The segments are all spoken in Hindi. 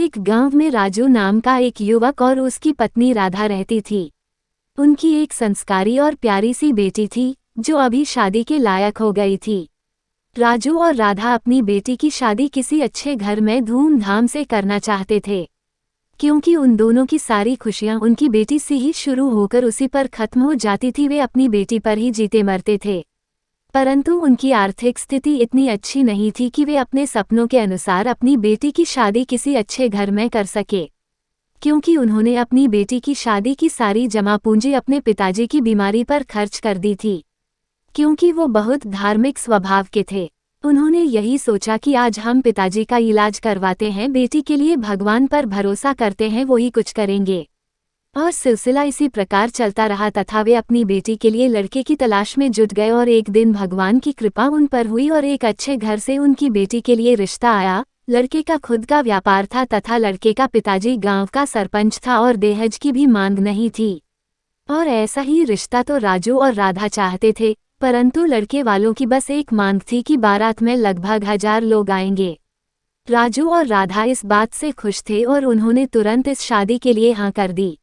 एक गांव में राजू नाम का एक युवक और उसकी पत्नी राधा रहती थी। उनकी एक संस्कारी और प्यारी सी बेटी थी जो अभी शादी के लायक हो गई थी। राजू और राधा अपनी बेटी की शादी किसी अच्छे घर में धूमधाम से करना चाहते थे, क्योंकि उन दोनों की सारी खुशियां उनकी बेटी से ही शुरू होकर उसी पर खत्म हो जाती थी। वे अपनी बेटी पर ही जीते मरते थे, परंतु उनकी आर्थिक स्थिति इतनी अच्छी नहीं थी कि वे अपने सपनों के अनुसार अपनी बेटी की शादी किसी अच्छे घर में कर सके, क्योंकि उन्होंने अपनी बेटी की शादी की सारी जमा पूंजी अपने पिताजी की बीमारी पर खर्च कर दी थी। क्योंकि वो बहुत धार्मिक स्वभाव के थे, उन्होंने यही सोचा कि आज हम पिताजी का इलाज करवाते हैं, बेटी के लिए भगवान पर भरोसा करते हैं, वो ही कुछ करेंगे। और सिलसिला इसी प्रकार चलता रहा तथा वे अपनी बेटी के लिए लड़के की तलाश में जुट गए। और एक दिन भगवान की कृपा उन पर हुई और एक अच्छे घर से उनकी बेटी के लिए रिश्ता आया। लड़के का खुद का व्यापार था तथा लड़के का पिताजी गांव का सरपंच था और दहेज की भी मांग नहीं थी। और ऐसा ही रिश्ता तो राजू और राधा चाहते थे, परंतु लड़के वालों की बस एक मांग थी कि बारात में लगभग 1000 लोग आएंगे। राजू और राधा इस बात से खुश थे और उन्होंने तुरंत इस शादी के लिए हाँ कर दी,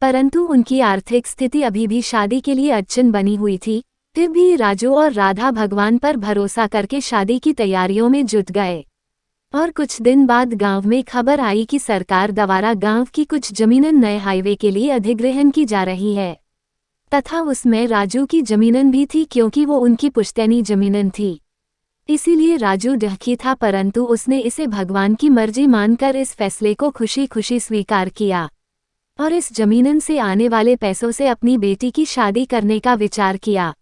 परंतु उनकी आर्थिक स्थिति अभी भी शादी के लिए अड़चन बनी हुई थी। फिर भी राजू और राधा भगवान पर भरोसा करके शादी की तैयारियों में जुट गए। और कुछ दिन बाद गांव में खबर आई कि सरकार द्वारा गांव की कुछ जमीनें नए हाईवे के लिए अधिग्रहण की जा रही है, तथा उसमें राजू की जमीनें भी थी, क्योंकि वो उनकी पुश्तैनी जमीनें थी। इसीलिए राजू दुखी था, परंतु उसने इसे भगवान की मर्जी मानकर इस फैसले को खुशी खुशी स्वीकार किया और इस जमीनन से आने वाले पैसों से अपनी बेटी की शादी करने का विचार किया।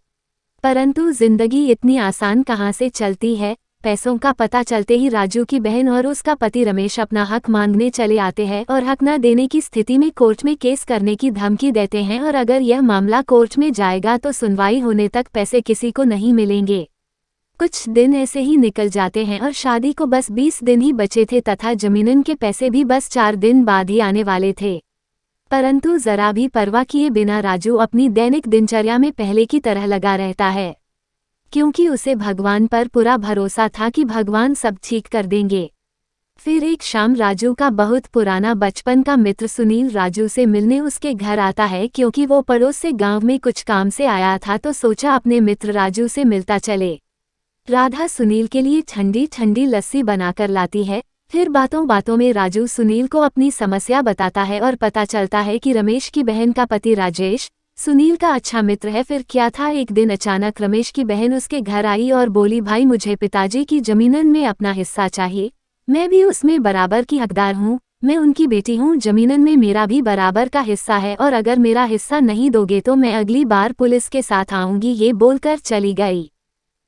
परंतु जिंदगी इतनी आसान कहाँ से चलती है। पैसों का पता चलते ही राजू की बहन और उसका पति रमेश अपना हक मांगने चले आते हैं और हक न देने की स्थिति में कोर्ट में केस करने की धमकी देते हैं, और अगर यह मामला कोर्ट में जाएगा तो सुनवाई होने तक पैसे किसी को नहीं मिलेंगे। कुछ दिन ऐसे ही निकल जाते हैं और शादी को बस 20 दिन ही बचे थे तथा जमीनन के पैसे भी बस 4 दिन बाद ही आने वाले थे। परंतु जरा भी परवाह किए बिना राजू अपनी दैनिक दिनचर्या में पहले की तरह लगा रहता है, क्योंकि उसे भगवान पर पूरा भरोसा था कि भगवान सब ठीक कर देंगे। फिर एक शाम राजू का बहुत पुराना बचपन का मित्र सुनील राजू से मिलने उसके घर आता है, क्योंकि वो पड़ोस से गांव में कुछ काम से आया था, तो सोचा अपने मित्र राजू से मिलता चले। राधा सुनील के लिए ठंडी ठंडी लस्सी बनाकर लाती है। फिर बातों बातों में राजू सुनील को अपनी समस्या बताता है और पता चलता है कि रमेश की बहन का पति राजेश सुनील का अच्छा मित्र है। फिर क्या था, एक दिन अचानक रमेश की बहन उसके घर आई और बोली, भाई मुझे पिताजी की जमीनन में अपना हिस्सा चाहिए, मैं भी उसमें बराबर की हकदार हूँ, मैं उनकी बेटी हूँ, जमीनन में मेरा भी बराबर का हिस्सा है, और अगर मेरा हिस्सा नहीं दोगे तो मैं अगली बार पुलिस के साथ आऊंगी। ये बोलकर चली गई।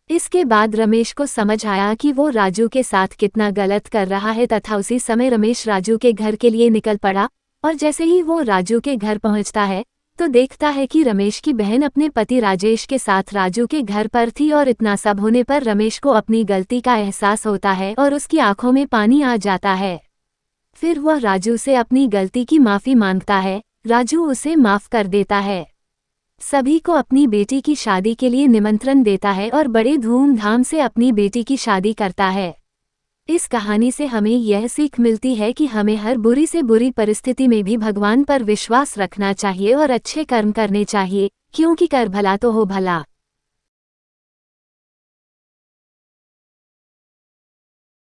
इसके बाद रमेश को समझ आया कि वो राजू के साथ कितना गलत कर रहा है, तथा उसी समय रमेश राजू के घर के लिए निकल पड़ा। और जैसे ही वो राजू के घर पहुंचता है तो देखता है कि रमेश की बहन अपने पति राजेश के साथ राजू के घर पर थी। और इतना सब होने पर रमेश को अपनी गलती का एहसास होता है और उसकी आंखों में पानी आ जाता है। फिर वह राजू से अपनी गलती की माफी मांगता है। राजू उसे माफ कर देता है, सभी को अपनी बेटी की शादी के लिए निमंत्रण देता है और बड़े धूमधाम से अपनी बेटी की शादी करता है। इस कहानी से हमें यह सीख मिलती है कि हमें हर बुरी से बुरी परिस्थिति में भी भगवान पर विश्वास रखना चाहिए और अच्छे कर्म करने चाहिए, क्योंकि कर भला तो हो भला।